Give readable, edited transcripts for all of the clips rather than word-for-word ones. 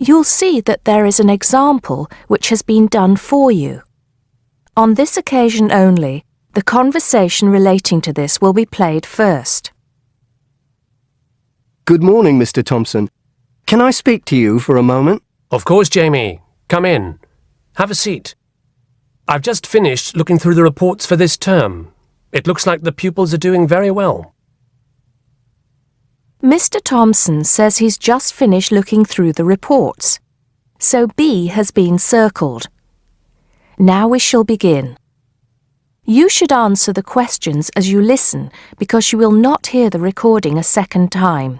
You'll see that there is an example which has been done for you. On this occasion only, the conversation relating to this will be played first. Good morning, Mr. Thompson. Can I speak to you for a moment? Of course, Jamie. Come in. Have a seat. I've just finished looking through the reports for this term. It looks like the pupils are doing very well. Mr. Thompson says he's just finished looking through the reports, so B has been circled. Now we shall begin. You should answer the questions as you listen because you will not hear the recording a second time.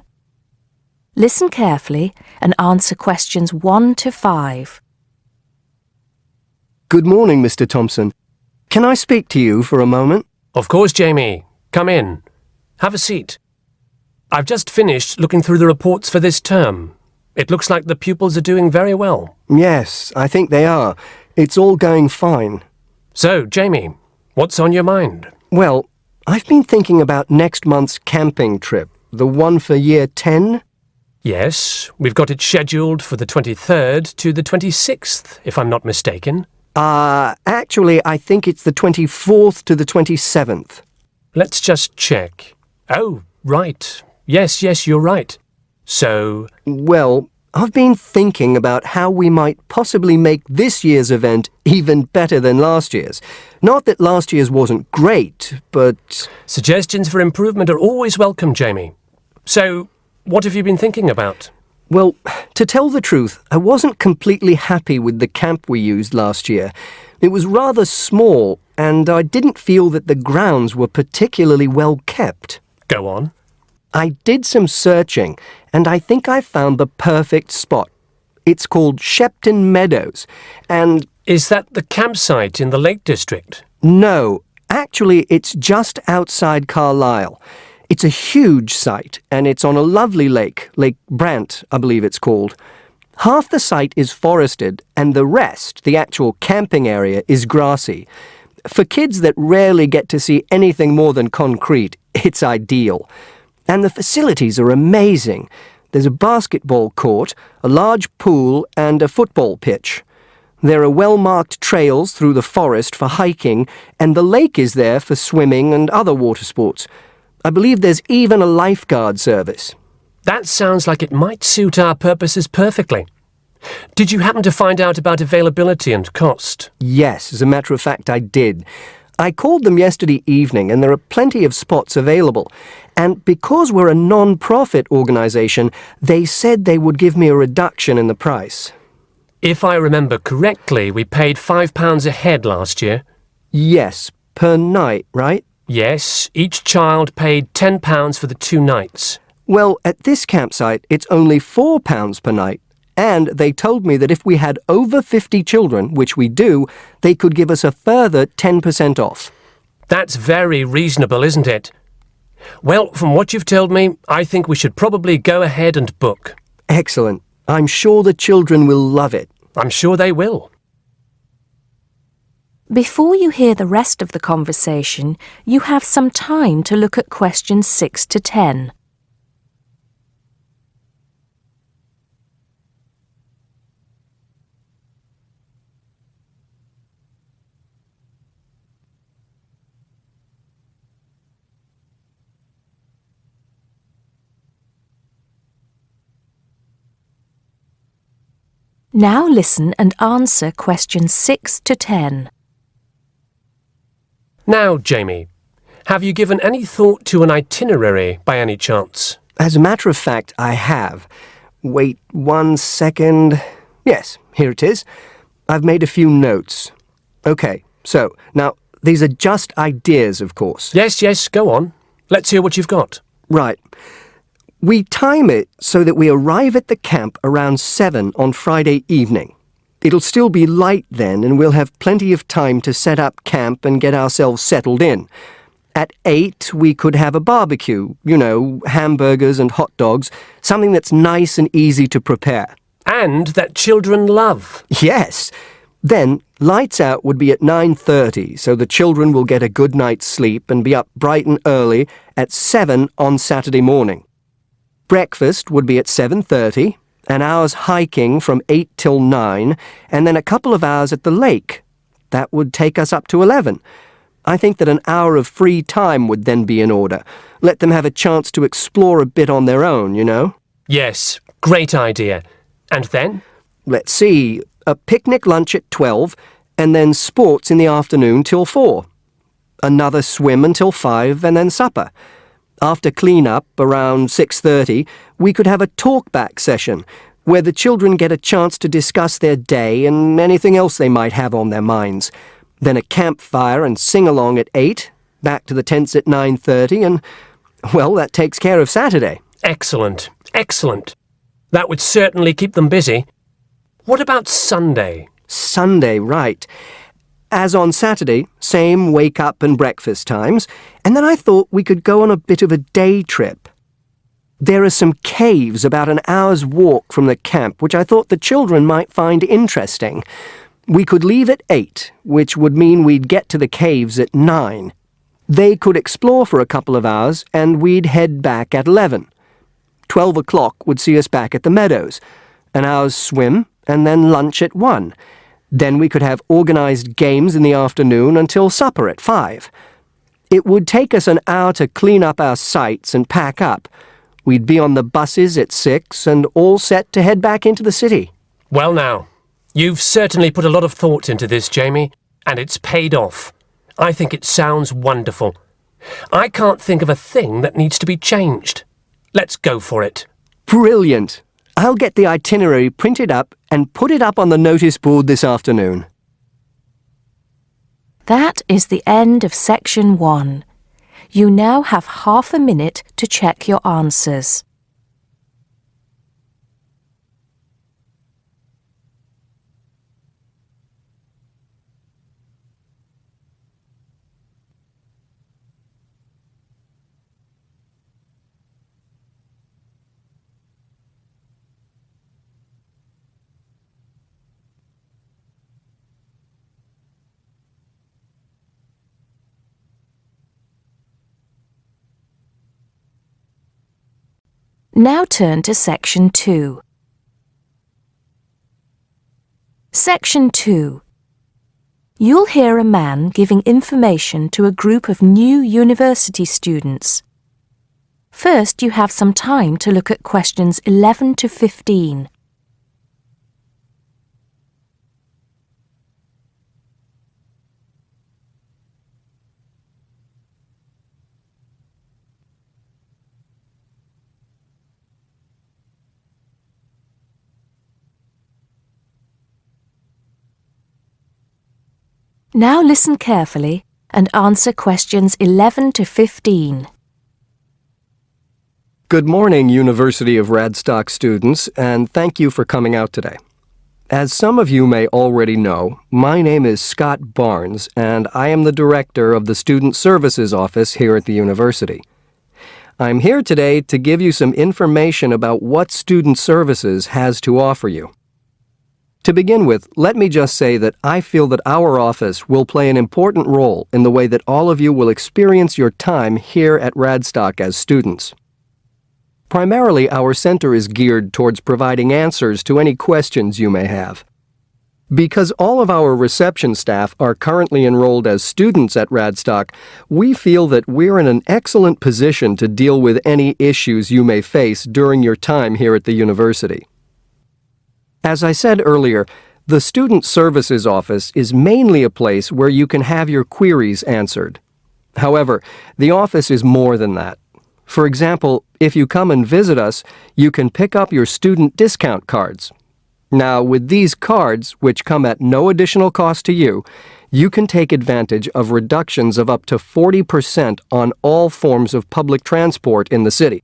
Listen carefully and answer questions 1 to 5. Good morning, Mr. Thompson. Can I speak to you for a moment? Of course, Jamie. Come in. Have a seat. I've just finished looking through the reports for this term. It looks like the pupils are doing very well. Yes, I think they are. It's all going fine. So, Jamie, what's on your mind? Well, I've been thinking about next month's camping trip, the one for year 10. Yes, we've got it scheduled for the 23rd to the 26th, if I'm not mistaken. Actually, I think it's the 24th to the 27th. Let's just check. Oh, right. Yes, you're right. So... Well, I've been thinking about how we might possibly make this year's event even better than last year's. Not that last year's wasn't great, but... Suggestions for improvement are always welcome, Jamie. So, what have you been thinking about? Well, to tell the truth, I wasn't completely happy with the camp we used last year. It was rather small, and I didn't feel that the grounds were particularly well kept. Go on. I did some searching, and I think I found the perfect spot. It's called Shepton Meadows, and... Is that the campsite in the Lake District? No, actually it's just outside Carlisle. It's a huge site, and it's on a lovely lake, Lake Brant, I believe it's called. Half the site is forested, and the rest, the actual camping area, is grassy. For kids that rarely get to see anything more than concrete, it's ideal. And the facilities are amazing. There's a basketball court, a large pool, and a football pitch. There are well-marked trails through the forest for hiking, and the lake is there for swimming and other water sports. I believe there's even a lifeguard service. That sounds like it might suit our purposes perfectly. Did you happen to find out about availability and cost? Yes, as a matter of fact, I did. I called them yesterday evening, and there are plenty of spots available. And because we're a non-profit organisation, they said they would give me a reduction in the price. If I remember correctly, we paid £5 a head last year. Yes, per night, right? Yes, each child paid £10 for the 2 nights. Well, at this campsite, it's only £4 per night. And they told me that if we had over 50 children, which we do, they could give us a further 10% off. That's very reasonable, isn't it? Well, from what you've told me, I think we should probably go ahead and book. Excellent. I'm sure the children will love it. I'm sure they will. Before you hear the rest of the conversation, you have some time to look at questions 6 to 10. Now listen and answer questions 6 to 10. Now, Jamie, have you given any thought to an itinerary by any chance? As a matter of fact, I have. Wait 1 second. Yes, here it is. I've made a few notes. Okay, so, now, these are just ideas, of course. Yes, go on. Let's hear what you've got. Right. We time it so that we arrive at the camp around 7 on Friday evening. It'll still be light then, and we'll have plenty of time to set up camp and get ourselves settled in. At 8, we could have a barbecue, hamburgers and hot dogs, something that's nice and easy to prepare. And that children love. Yes. Then, lights out would be at 9:30, so the children will get a good night's sleep and be up bright and early at 7 on Saturday morning. Breakfast would be at 7:30, an hour's hiking from 8 till 9, and then a couple of hours at the lake. That would take us up to 11. I think that an hour of free time would then be in order. Let them have a chance to explore a bit on their own, you know? Yes, great idea. And then? Let's see, a picnic lunch at 12, and then sports in the afternoon till 4. Another swim until 5, and then supper. After clean-up, around 6:30, we could have a talk-back session, where the children get a chance to discuss their day and anything else they might have on their minds. Then a campfire and sing-along at 8, back to the tents at 9:30, and, well, that takes care of Saturday. Excellent, excellent. That would certainly keep them busy. What about Sunday? Sunday, right. As on Saturday, same wake-up and breakfast times, and then I thought we could go on a bit of a day trip. There are some caves about an hour's walk from the camp which I thought the children might find interesting. We could leave at 8, which would mean we'd get to the caves at 9. They could explore for a couple of hours, and we'd head back at 11. 12 o'clock would see us back at the meadows. An hour's swim, and then lunch at 1. Then we could have organized games in the afternoon until supper at 5. It would take us an hour to clean up our sites and pack up. We'd be on the buses at 6 and all set to head back into the city. Well now, you've certainly put a lot of thought into this, Jamie, and it's paid off. I think it sounds wonderful. I can't think of a thing that needs to be changed. Let's go for it. Brilliant! I'll get the itinerary printed up and put it up on the notice board this afternoon. That is the end of section 1. You now have half a minute to check your answers. Now turn to Section 2. Section 2. You'll hear a man giving information to a group of new university students. First, you have some time to look at questions 11 to 15. Now listen carefully and answer questions 11 to 15. Good morning, University of Radstock students, and thank you for coming out today. As some of you may already know, my name is Scott Barnes, and I am the director of the Student Services Office here at the university. I'm here today to give you some information about what Student Services has to offer you. To begin with, let me just say that I feel that our office will play an important role in the way that all of you will experience your time here at Radstock as students. Primarily, our center is geared towards providing answers to any questions you may have. Because all of our reception staff are currently enrolled as students at Radstock, we feel that we're in an excellent position to deal with any issues you may face during your time here at the university. As I said earlier, the Student Services Office is mainly a place where you can have your queries answered. However, the office is more than that. For example, if you come and visit us, you can pick up your student discount cards. Now, with these cards, which come at no additional cost to you, you can take advantage of reductions of up to 40% on all forms of public transport in the city.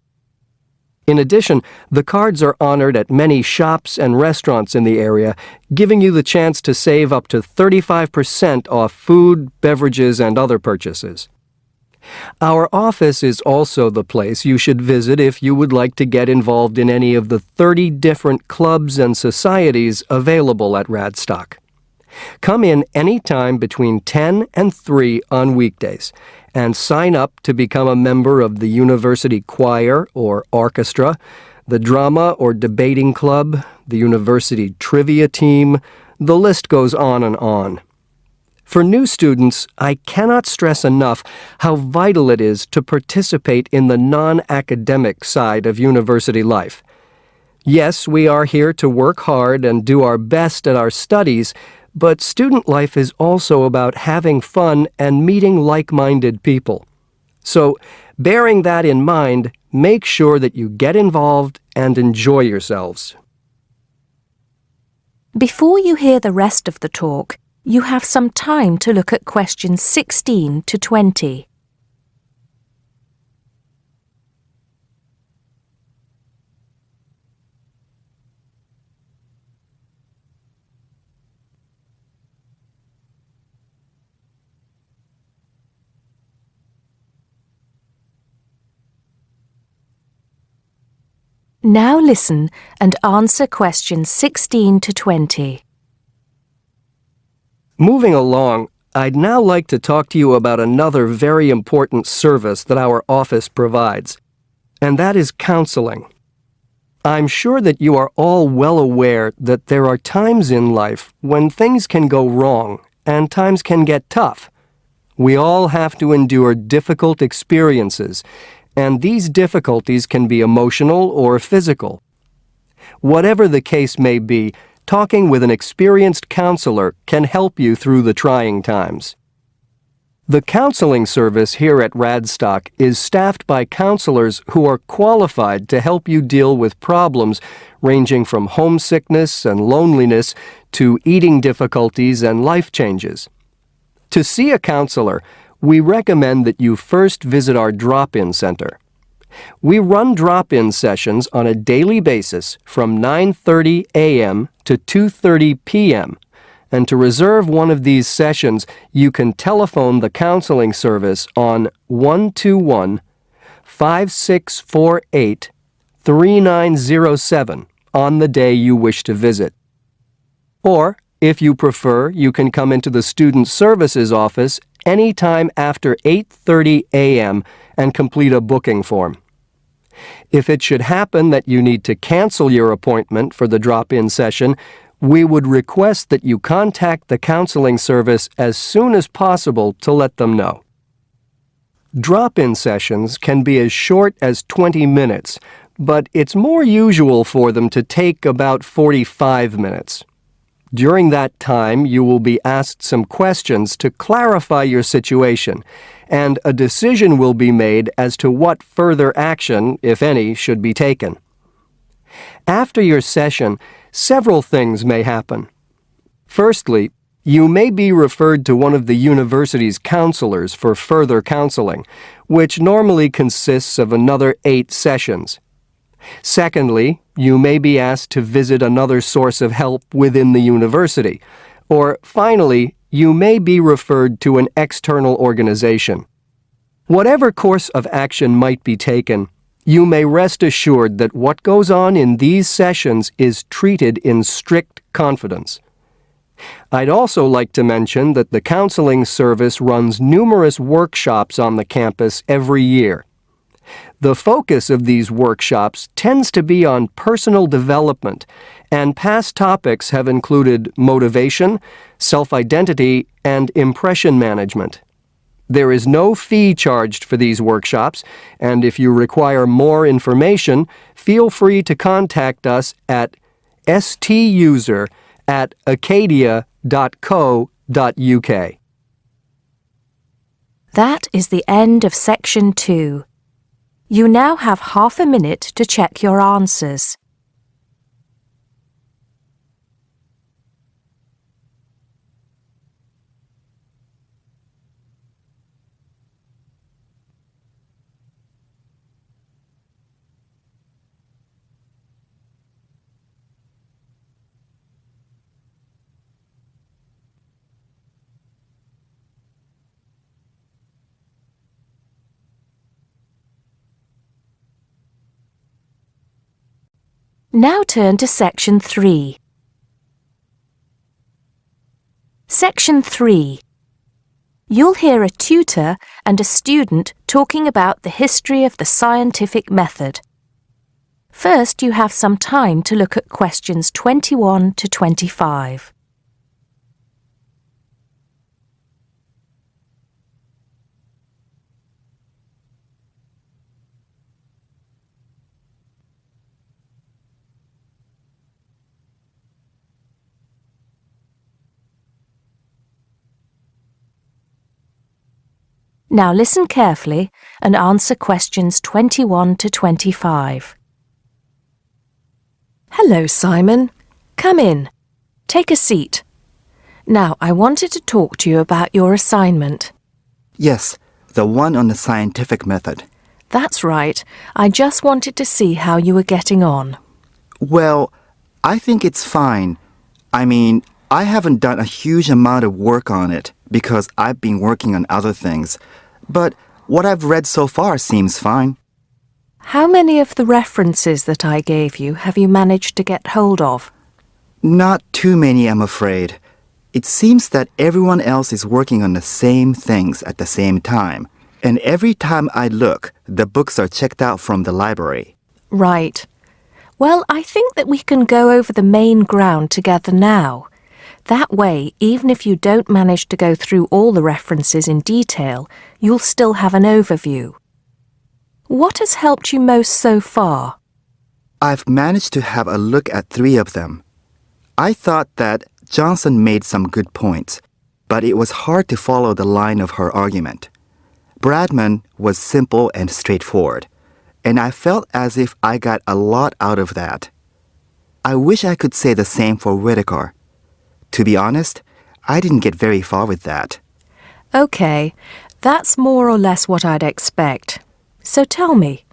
In addition, the cards are honored at many shops and restaurants in the area, giving you the chance to save up to 35% off food, beverages, and other purchases. Our office is also the place you should visit if you would like to get involved in any of the 30 different clubs and societies available at Radstock. Come in any time between 10 and 3 on weekdays and sign up to become a member of the university choir or orchestra, the drama or debating club, the university trivia team, the list goes on and on. For new students, I cannot stress enough how vital it is to participate in the non-academic side of university life. Yes, we are here to work hard and do our best at our studies, but student life is also about having fun and meeting like-minded people. So, bearing that in mind, make sure that you get involved and enjoy yourselves. Before you hear the rest of the talk, you have some time to look at questions 16 to 20. Now listen and answer questions 16 to 20. Moving along, I'd now like to talk to you about another very important service that our office provides, and that is counseling. I'm sure that you are all well aware that there are times in life when things can go wrong and times can get tough. We all have to endure difficult experiences, and these difficulties can be emotional or physical. Whatever the case may be, talking with an experienced counselor can help you through the trying times. The counseling service here at Radstock is staffed by counselors who are qualified to help you deal with problems ranging from homesickness and loneliness to eating difficulties and life changes. To see a counselor, we recommend that you first visit our drop-in center. We run drop-in sessions on a daily basis from 9:30 a.m. to 2:30 p.m. And to reserve one of these sessions, you can telephone the counseling service on 121-5648-3907 on the day you wish to visit. Or, if you prefer, you can come into the Student Services office anytime after 8:30 a.m. and complete a booking form. If it should happen that you need to cancel your appointment for the drop-in session, we would request that you contact the counseling service as soon as possible to let them know. Drop-in sessions can be as short as 20 minutes, but it's more usual for them to take about 45 minutes. During that time, you will be asked some questions to clarify your situation, and a decision will be made as to what further action, if any, should be taken. After your session, several things may happen. Firstly, you may be referred to one of the university's counselors for further counseling, which normally consists of another 8 sessions. Secondly, you may be asked to visit another source of help within the university. Or finally, you may be referred to an external organization. Whatever course of action might be taken, you may rest assured that what goes on in these sessions is treated in strict confidence. I'd also like to mention that the counseling service runs numerous workshops on the campus every year. The focus of these workshops tends to be on personal development, and past topics have included motivation, self-identity, and impression management. There is no fee charged for these workshops, and if you require more information, feel free to contact us at stuser@acadia.co.uk. That is the end of section 2. You now have half a minute to check your answers. Now turn to Section 3. Section 3. You'll hear a tutor and a student talking about the history of the scientific method. First, you have some time to look at questions 21 to 25. Now listen carefully and answer questions 21 to 25. Hello, Simon. Come in. Take a seat. Now, I wanted to talk to you about your assignment. Yes, the one on the scientific method. That's right. I just wanted to see how you were getting on. Well, I think it's fine. I mean, I haven't done a huge amount of work on it because I've been working on other things. But what I've read so far seems fine. How many of the references that I gave you have you managed to get hold of? Not too many, I'm afraid. It seems that everyone else is working on the same things at the same time. And every time I look, the books are checked out from the library. Right. Well, I think that we can go over the main ground together now. That way, even if you don't manage to go through all the references in detail, you'll still have an overview. What has helped you most so far? I've managed to have a look at 3 of them. I thought that Johnson made some good points, but it was hard to follow the line of her argument. Bradman was simple and straightforward, and I felt as if I got a lot out of that. I wish I could say the same for Whitaker. To be honest, I didn't get very far with that. Okay, that's more or less what I'd expect. So tell me,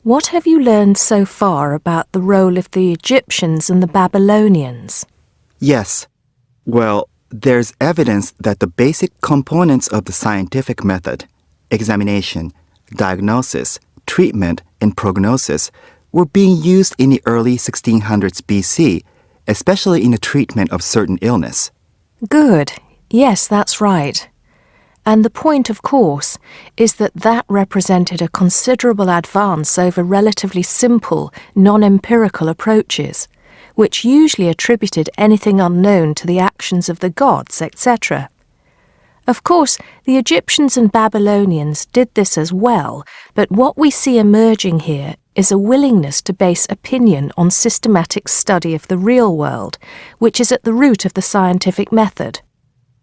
what have you learned so far about the role of the Egyptians and the Babylonians? Yes. Well, there's evidence that the basic components of the scientific method, examination, diagnosis, treatment, and prognosis, were being used in the early 1600s BC, especially in the treatment of certain illness. Good. Yes, that's right. And the point, of course, is that that represented a considerable advance over relatively simple, non-empirical approaches, which usually attributed anything unknown to the actions of the gods, etc. Of course, the Egyptians and Babylonians did this as well, but what we see emerging here is a willingness to base opinion on systematic study of the real world, which is at the root of the scientific method.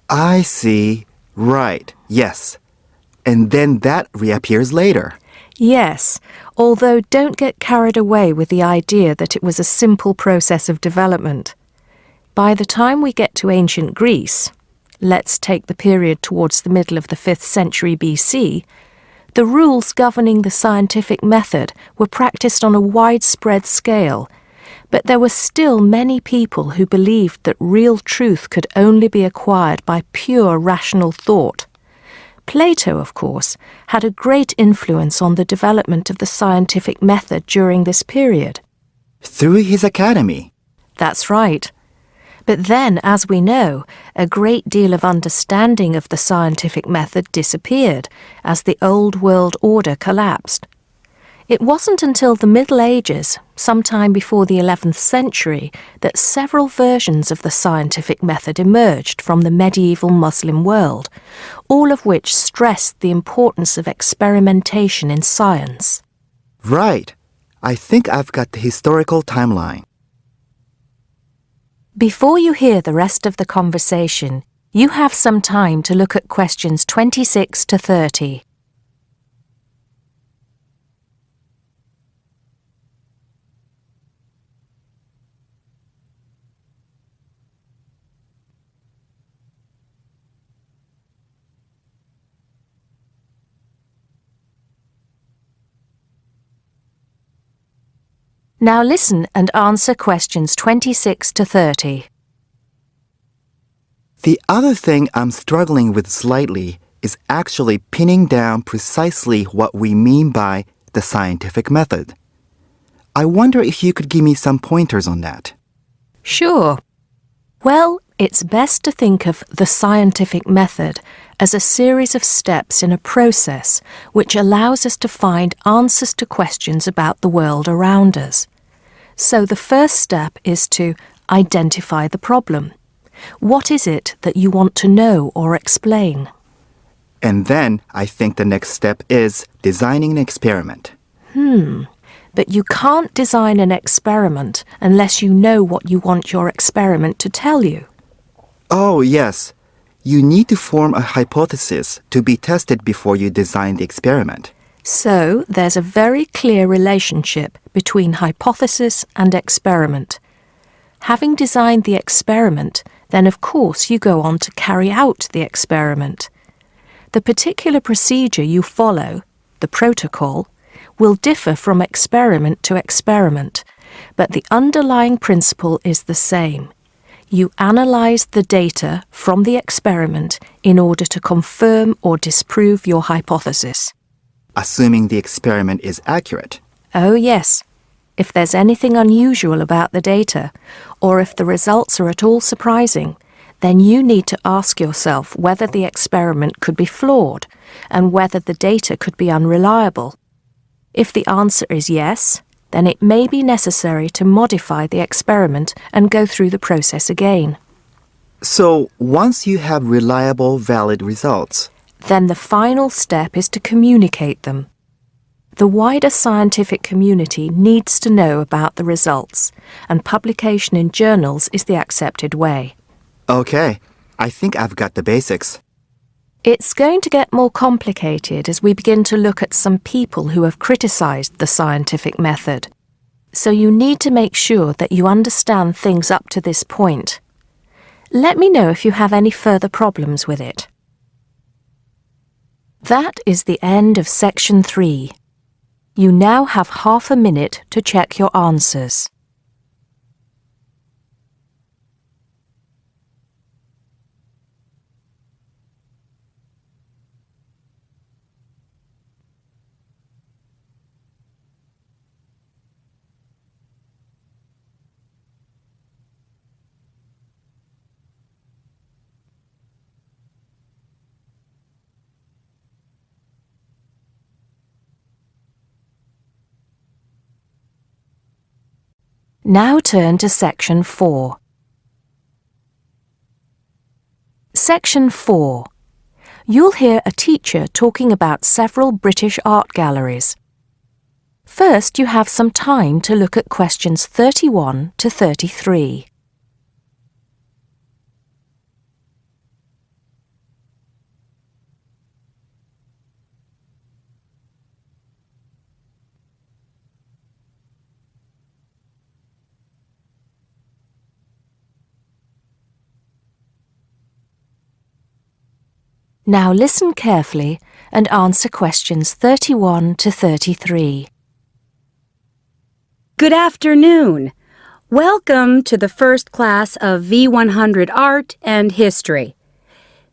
I see. Right. Yes. And then that reappears later. Yes, although don't get carried away with the idea that it was a simple process of development. By the time we get to ancient Greece, let's take the period towards the middle of the 5th century BC, the rules governing the scientific method were practiced on a widespread scale, but there were still many people who believed that real truth could only be acquired by pure rational thought. Plato, of course, had a great influence on the development of the scientific method during this period. Through his academy. That's right. But then, as we know, a great deal of understanding of the scientific method disappeared as the old world order collapsed. It wasn't until the Middle Ages, sometime before the 11th century, that several versions of the scientific method emerged from the medieval Muslim world, all of which stressed the importance of experimentation in science. Right. I think I've got the historical timeline. Before you hear the rest of the conversation, you have some time to look at questions 26 to 30. Now listen and answer questions 26 to 30. The other thing I'm struggling with slightly is actually pinning down precisely what we mean by the scientific method. I wonder if you could give me some pointers on that. Sure. Well, it's best to think of the scientific method as a series of steps in a process which allows us to find answers to questions about the world around us. So the first step is to identify the problem. What is it that you want to know or explain? And then I think the next step is designing an experiment. But you can't design an experiment unless you know what you want your experiment to tell you. Oh, yes. You need to form a hypothesis to be tested before you design the experiment. So there's a very clear relationship between hypothesis and experiment. Having designed the experiment, then of course you go on to carry out the experiment. The particular procedure you follow, the protocol, will differ from experiment to experiment, but the underlying principle is the same. You analyze the data from the experiment in order to confirm or disprove your hypothesis. Assuming the experiment is accurate. Oh yes, if there's anything unusual about the data, or if the results are at all surprising, then you need to ask yourself whether the experiment could be flawed and whether the data could be unreliable. If the answer is yes, then it may be necessary to modify the experiment and go through the process again. So, once you have reliable, valid results, Then the final step is to communicate them. The wider scientific community needs to know about the results, and publication in journals is the accepted way. okay, I think I've got the basics. It's going to get more complicated as we begin to look at some people who have criticized the scientific method. So you need to make sure that you understand things up to this point. Let me know if you have any further problems with it. That is the end of section 3. You now have half a minute to check your answers. Now turn to section 4. Section 4. You'll hear a teacher talking about several British art galleries. First, you have some time to look at questions 31 to 33. Now listen carefully and answer questions 31 to 33. Good afternoon. Welcome to the first class of V100 Art and History.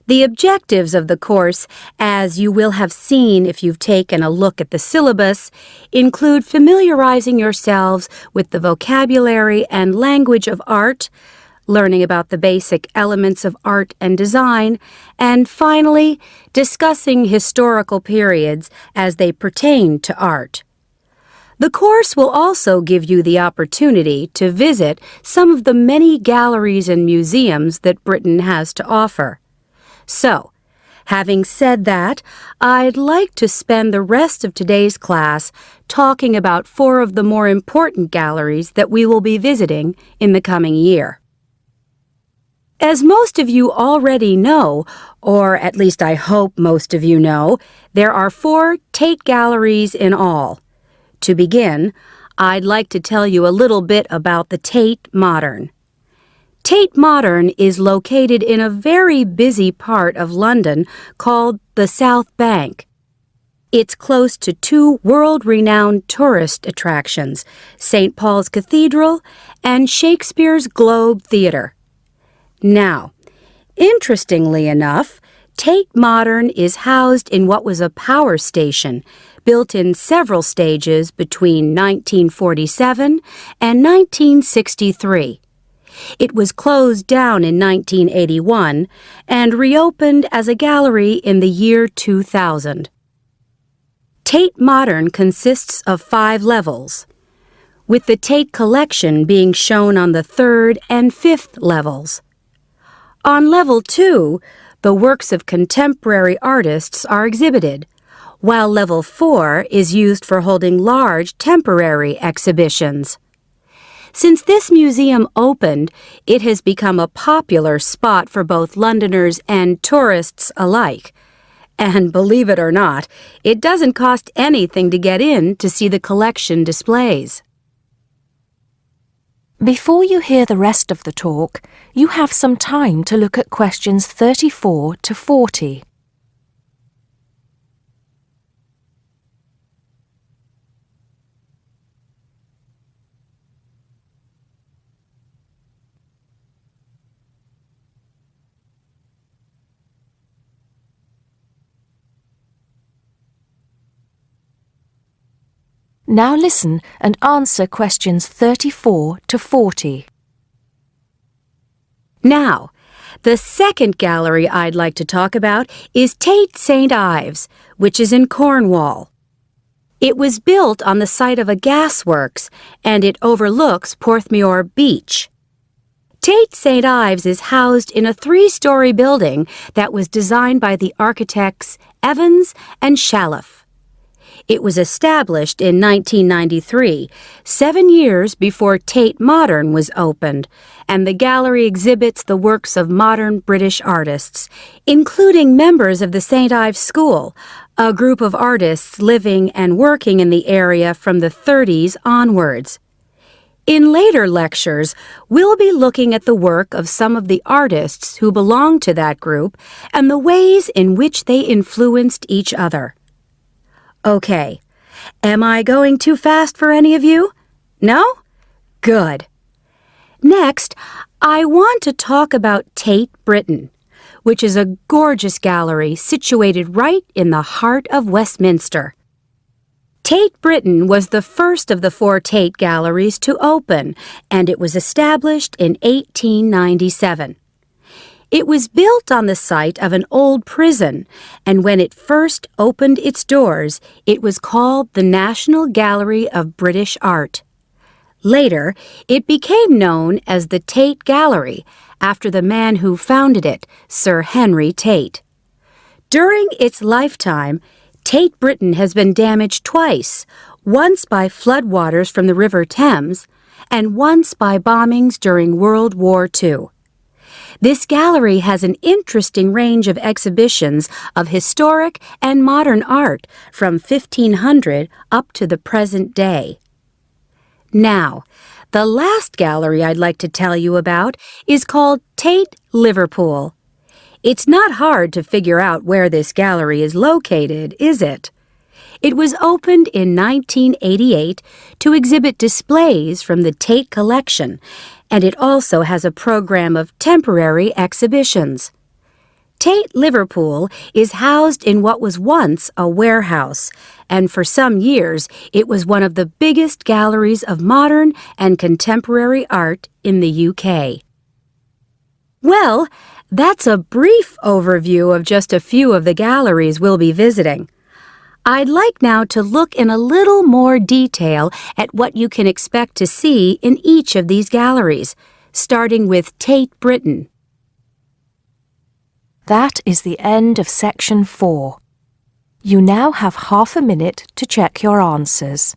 The objectives of the course, as you will have seen if you've taken a look at the syllabus, include familiarizing yourselves with the vocabulary and language of art, learning about the basic elements of art and design, and finally, discussing historical periods as they pertain to art. The course will also give you the opportunity to visit some of the many galleries and museums that Britain has to offer. So, having said that, I'd like to spend the rest of today's class talking about 4 of the more important galleries that we will be visiting in the coming year. As most of you already know, or at least I hope most of you know, there are 4 Tate galleries in all. To begin, I'd like to tell you a little bit about the Tate Modern. Tate Modern is located in a very busy part of London called the South Bank. It's close to 2 world-renowned tourist attractions, St. Paul's Cathedral and Shakespeare's Globe Theatre. Now, interestingly enough, Tate Modern is housed in what was a power station built in several stages between 1947 and 1963. It was closed down in 1981 and reopened as a gallery in the year 2000. Tate Modern consists of 5 levels. with the Tate collection being shown on the 3rd and 5th levels. On level 2, the works of contemporary artists are exhibited, while level 4 is used for holding large temporary exhibitions. Since this museum opened, it has become a popular spot for both Londoners and tourists alike. And believe it or not, it doesn't cost anything to get in to see the collection displays. Before you hear the rest of the talk, you have some time to look at questions 34 to 40. Now listen and answer questions 34 to 40. Now, the second gallery I'd like to talk about is Tate St. Ives, which is in Cornwall. It was built on the site of a gasworks, and it overlooks Porthmeor Beach. Tate St. Ives is housed in a 3-story building that was designed by the architects Evans and Shalliff. It was established in 1993, 7 years before Tate Modern was opened, and the gallery exhibits the works of modern British artists, including members of the St. Ives School, a group of artists living and working in the area from the 30s onwards. In later lectures, we'll be looking at the work of some of the artists who belong to that group and the ways in which they influenced each other. Okay, am I going too fast for any of you? No? Good. Next, I want to talk about Tate Britain, which is a gorgeous gallery situated right in the heart of Westminster. Tate Britain was the first of the 4 Tate galleries to open, and it was established in 1897. It was built on the site of an old prison, and when it first opened its doors, it was called the National Gallery of British Art. Later, it became known as the Tate Gallery, after the man who founded it, Sir Henry Tate. During its lifetime, Tate Britain has been damaged twice, once by floodwaters from the River Thames, and once by bombings during World War II. This gallery has an interesting range of exhibitions of historic and modern art from 1500 up to the present day. Now, the last gallery I'd like to tell you about is called Tate Liverpool. It's not hard to figure out where this gallery is located, is it? It was opened in 1988 to exhibit displays from the Tate collection, and it also has a program of temporary exhibitions. Tate Liverpool is housed in what was once a warehouse, and for some years it was one of the biggest galleries of modern and contemporary art in the UK. Well, that's a brief overview of just a few of the galleries we'll be visiting. I'd like now to look in a little more detail at what you can expect to see in each of these galleries, starting with Tate Britain. That is the end of section 4. You now have half a minute to check your answers.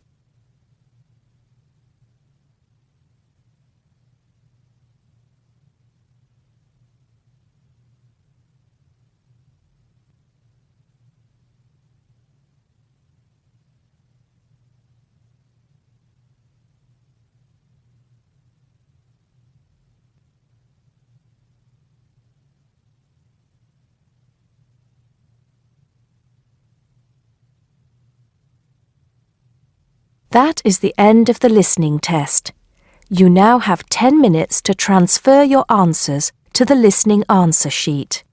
That is the end of the listening test. You now have 10 minutes to transfer your answers to the listening answer sheet.